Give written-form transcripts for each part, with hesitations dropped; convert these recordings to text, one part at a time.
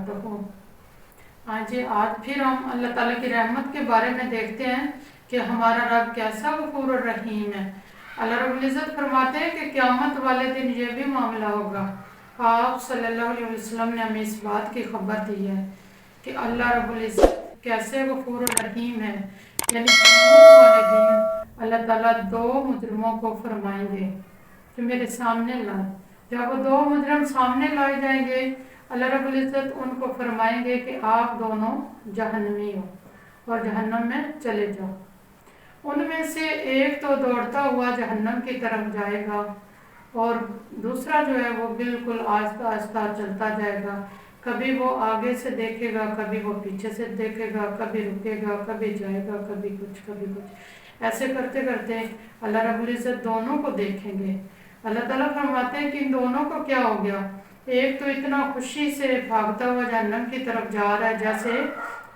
وبرکاتہ۔ جی آج پھر ہم اللہ تعالیٰ کی رحمت کے بارے میں دیکھتے ہیں کہ ہمارا رب کیسا غفور الرحیم ہے۔ اللہ رب العزت فرماتے ہیں کہ قیامت والے دن یہ بھی معاملہ ہوگا۔ آپ صلی اللہ علیہ وسلم نے ہمیں اس بات کی خبر دی ہے کہ اللہ رب العزت کیسے غفور الرحیم ہے، یعنی قیامت والے دن اللہ تعالیٰ دو مجرموں کو فرمائیں گے کہ میرے سامنے لائے۔ جب وہ دو مجرم سامنے لائے جائیں گے، اللہ رب العزت ان کو فرمائیں گے کہ آپ دونوں جہنمی ہو اور جہنم میں چلے جاؤ۔ ان میں سے ایک تو دوڑتا ہوا جہنم کی طرف جائے گا اور دوسرا جو ہے وہ بالکل آہستہ آہستہ چلتا جائے گا۔ کبھی وہ آگے سے دیکھے گا، کبھی وہ پیچھے سے دیکھے گا، کبھی رکے گا، کبھی جائے گا، کبھی کچھ ایسے کرتے کرتے اللہ رب العزت دونوں کو دیکھیں گے۔ اللہ تعالیٰ فرماتے ہیں کہ ان دونوں کو کیا ہو گیا، ایک تو اتنا خوشی سے بھاگتا ہوا جہنم کی طرف جا رہا ہے جیسے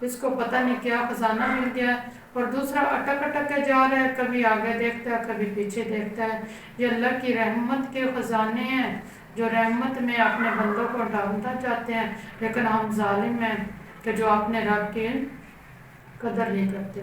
اس کو پتہ نہیں کیا خزانہ مل گیا، اور دوسرا اٹک اٹک کے جا رہا ہے، کبھی آگے دیکھتا ہے، کبھی پیچھے دیکھتا ہے۔ یہ اللہ کی رحمت کے خزانے ہیں جو رحمت میں اپنے بندوں کو ڈالنا چاہتے ہیں، لیکن ہم ظالم ہیں کہ جو اپنے رب کی قدر نہیں کرتے۔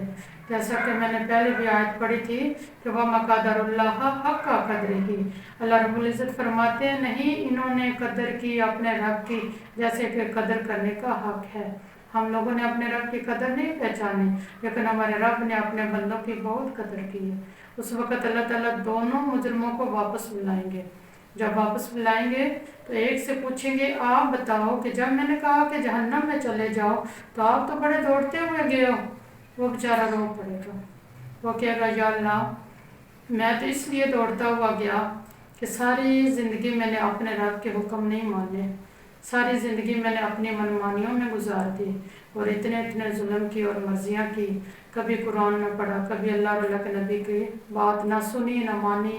جیسا کہ میں نے پہلے بھی آیت پڑھی تھی کہ وَمَا قَدَرُ اللَّهَ حَقَّ قَدْرِهِ، اللہ رب العزت فرماتے ہیں نہیں انہوں نے قدر کی اپنے رب کی جیسے کہ قدر کرنے کا حق ہے۔ ہم لوگوں نے اپنے رب کی قدر نہیں پہچانی، لیکن ہمارے رب نے اپنے بندوں کی بہت قدر کی ہے۔ اس وقت اللہ تعالیٰ دونوں مجرموں کو واپس بلائیں گے۔ جب واپس بلائیں گے تو ایک سے پوچھیں گے آپ بتاؤ کہ جب میں نے کہا کہ جہنم میں چلے جاؤ تو آپ تو بڑے دوڑتے ہوئے گئے ہو۔ وہ بیچارہ رو پڑے گا، وہ کہے گا یا اللہ میں تو اس لیے دوڑتا ہوا گیا کہ ساری زندگی میں نے اپنے رب کے حکم نہیں مانے، ساری زندگی میں نے اپنی منمانیوں میں گزار دی اور اتنے ظلم کی اور مرضیاں کی، کبھی قرآن نہ پڑھا، کبھی اللہ اور اللہ کے نبی کی بات نہ سنی نہ مانی۔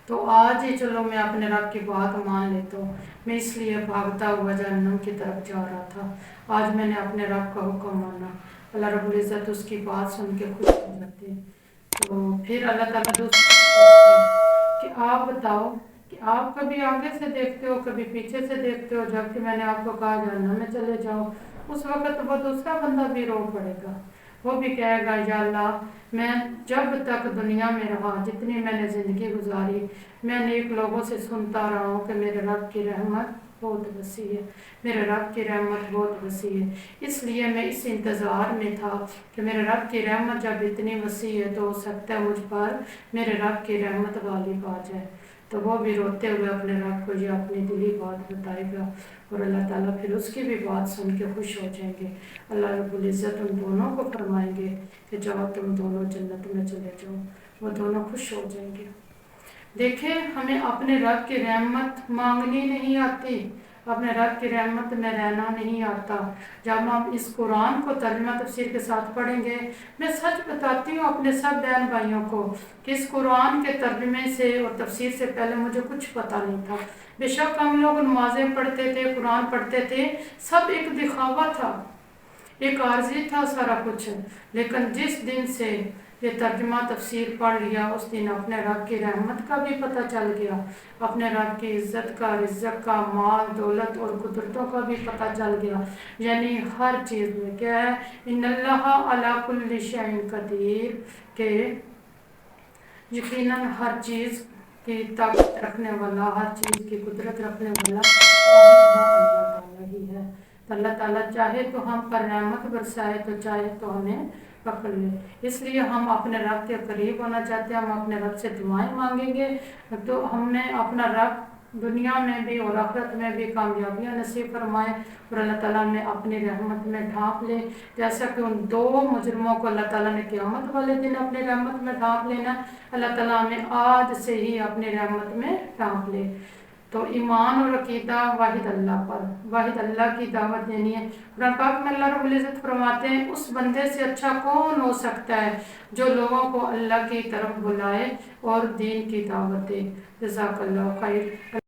تو آج ہی چلو میں اپنے رب کی بات مان لیتا ہوں، میں اس لیے بھاگتا ہوا جہنم کی طرف جا رہا تھا، آج میں نے اپنے رب کا حکم مانا۔ اللہ رب العزت اس کی بات سن کے خوش ہو جاتے ہیں۔ تو پھر اللہ تعالیٰ دوسرے پوچھتے ہیں کہ آپ بتاؤ کہ آپ کبھی آگے سے دیکھتے ہو کبھی پیچھے سے دیکھتے ہو جبکہ میں نے آپ کو کہا جہنم میں چلے جاؤ۔ اس وقت وہ دوسرا بندہ بھی رو پڑے گا، وہ بھی کہے گا یا اللہ میں جب تک دنیا میں رہا، جتنی میں نے زندگی گزاری، میں نیک لوگوں سے سنتا رہا ہوں کہ میرے رب کی رحمت بہت وسیع ہے، میرے رب کی رحمت بہت وسیع ہے، اس لیے میں اس انتظار میں تھا کہ میرے رب کی رحمت جب اتنی وسیع ہے تو ہو سکتا ہے مجھ پر میرے رب کی رحمت غالب آ جائے۔ تو وہ بھی روتے ہوئے اپنے رب کو یہ اپنی دلی بات بتائے گا اور اللہ تعالیٰ پھر اس کی بھی بات سن کے خوش ہو جائیں گے۔ اللہ رب العزت ان دونوں کو فرمائیں گے کہ جاؤ تم دونوں جنت میں چلے جاؤ، وہ دونوں خوش ہو جائیں گے۔ دیکھیں ہمیں اپنے رب کی رحمت مانگنی نہیں آتی، اپنے رب کی رحمت میں رہنا نہیں آتا۔ جب ہم اس قرآن کو ترجمہ تفسیر کے ساتھ پڑھیں گے، میں سچ بتاتی ہوں اپنے سب بہن بھائیوں کو کہ اس قرآن کے ترجمے سے اور تفسیر سے پہلے مجھے کچھ پتہ نہیں تھا۔ بے شک ہم لوگ نمازیں پڑھتے تھے، قرآن پڑھتے تھے، سب ایک دکھاوا تھا، ایک عارضی تھا سارا کچھ، لیکن جس دن سے یہ ترجمہ تفسیر پڑھ لیا اس دن اپنے رب کی رحمت کا بھی پتہ چل گیا، اپنے رب کی عزت کا، رزق کا، مال دولت اور قدرتوں کا بھی پتہ چل گیا۔ یعنی ہر چیز میں کیا ہے، ان اللہ علی کل شیء قدیر، کہ یقیناً ہر چیز کی طاقت رکھنے والا، ہر چیز کی قدرت رکھنے والا اللہ تعالیٰ ہی ہے۔ تو اللہ تعالیٰ چاہے تو ہم پر رحمت برسائے، تو چاہے تو ہمیں پکڑ لے۔ اس لیے ہم اپنے رب کے قریب ہونا چاہتے ہیں، ہم اپنے رب سے دعائیں مانگیں گے تو ہم نے اپنا رب دنیا میں بھی اور آخرت میں بھی کامیابیاں نصیب فرمائے اور اللہ تعالیٰ نے اپنی رحمت میں ڈھانپ لے، جیسا کہ ان دو مجرموں کو اللہ تعالیٰ نے قیامت والے دن اپنی رحمت میں ڈھانپ لینا، اللہ تعالیٰ ہمیں آج سے ہی اپنی رحمت میں ڈھانپ لے۔ تو ایمان اور عقیدہ واحد اللہ پر، واحد اللہ کی دعوت دینی ہے۔ قرآن پاک میں اللہ رب العزت فرماتے ہیں اس بندے سے اچھا کون ہو سکتا ہے جو لوگوں کو اللہ کی طرف بلائے اور دین کی دعوت دے۔ جزاک اللہ خیر۔